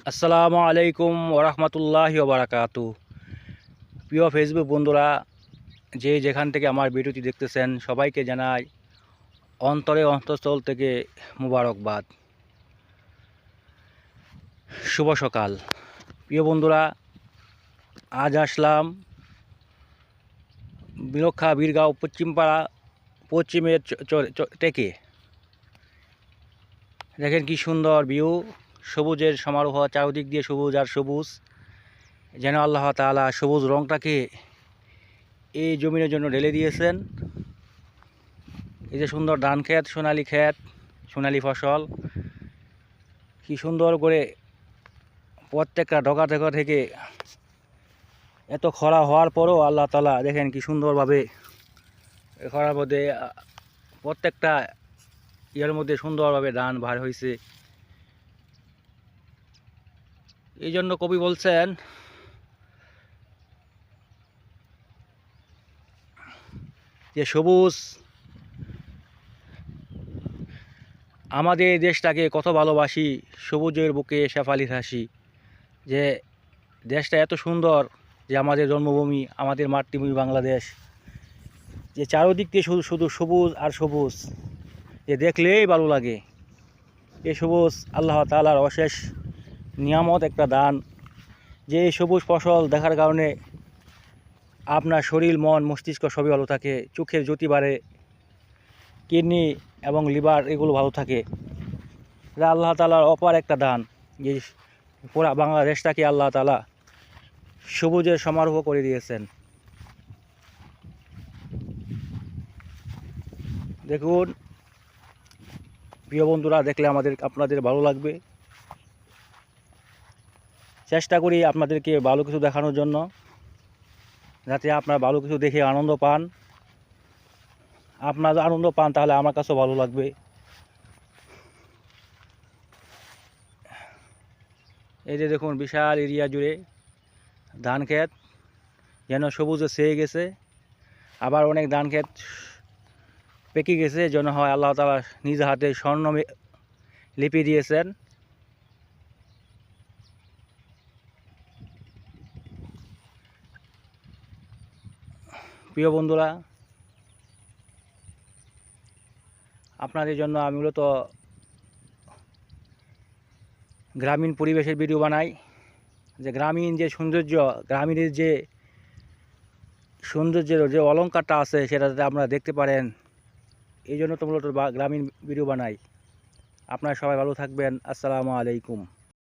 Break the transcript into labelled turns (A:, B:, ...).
A: আসসালামু আলাইকুম ওরহমতুল্লাহি ওবারাকাতু। প্রিয় ফেসবুক বন্ধুরা, যে যেখান থেকে আমার ভিডিওটি দেখতেছেন সবাইকে জানাই অন্তরে অন্তঃস্থল থেকে মুবারকবাদ, শুভ সকাল। প্রিয় বন্ধুরা, আজ আসলাম বিলক্ষা বীরগাঁও পশ্চিমপাড়া পশ্চিমের টেকে। দেখেন কি সুন্দর ভিউ, সবুজের সমারোহ, চারদিক দিয়ে সবুজ আর সবুজ। যেন আল্লাহ তাআলা সবুজ রংটাকে এই জমিনের জন্য ঢেলে দিয়েছেন। এই যে সুন্দর ধান ক্ষেত, সোনালি ফসল, কি সুন্দর করে প্রত্যেকটা ডগা ডগা থেকে এত খরা হওয়ার পরও আল্লাহ তাআলা দেখেন কি সুন্দরভাবে খরার মধ্যে প্রত্যেকটা ইয়ের মধ্যে সুন্দরভাবে ধান বার হয়েছে। এই জন্য কবি বলছেন, যে সবুজ আমাদের দেশটাকে কত ভালোবাসি, সবুজের বুকে শেফালির হাসি। যে দেশটা এত সুন্দর, যে আমাদের জন্মভূমি, আমাদের মাতৃভূমি বাংলাদেশ, যে চারদিক দিয়ে শুধু শুধু সবুজ আর সবুজ, যে দেখলেই ভালো লাগে। এই সবুজ আল্লাহ তাআলার অশেষ নিয়ামত, একটা দান। যে এই সবুজ ফসল দেখার কারণে আপনার শরীর, মন, মস্তিষ্ক সবই ভালো থাকে, চোখের জ্যোতি বাড়ে, কিডনি এবং লিভার এগুলো ভালো থাকে। এটা আল্লাহ তাআলার অপার একটা দান, যে পুরা বাংলাদেশটাকে আল্লাহ তাআলা সবুজের সমারোহ করে দিয়েছেন। দেখুন প্রিয় বন্ধুরা, দেখলে আপনাদের ভালো লাগবে। চেষ্টা করি আপনাদেরকে ভালো কিছু দেখানোর জন্য, যাতে আপনারা ভালো কিছু দেখে আনন্দ পান। আপনারা আনন্দ পান তাহলে আমার কাছেও ভালো লাগবে। এই যে দেখুন বিশাল এরিয়া জুড়ে ধান ক্ষেত যেন সবুজে ছেয়ে গেছে। আবার অনেক ধান ক্ষেত পেকে গেছে, যেন হয় আল্লাহ তাআলা নিজ হাতে স্বর্ণ লিপি দিয়েছেন। প্রিয় বন্ধুরা, আপনাদের জন্য আমি মূলত গ্রামীণ পরিবেশের ভিডিও বানাই। যে গ্রামীণ যে সৌন্দর্য, গ্রামীণের যে সৌন্দর্যের যে অলংকারটা আছে, সেটা যাতে আপনারা দেখতে পারেন, এই জন্য তো মূলত গ্রামীণ ভিডিও বানাই। আপনারা সবাই ভালো থাকবেন। আসসালামু আলাইকুম।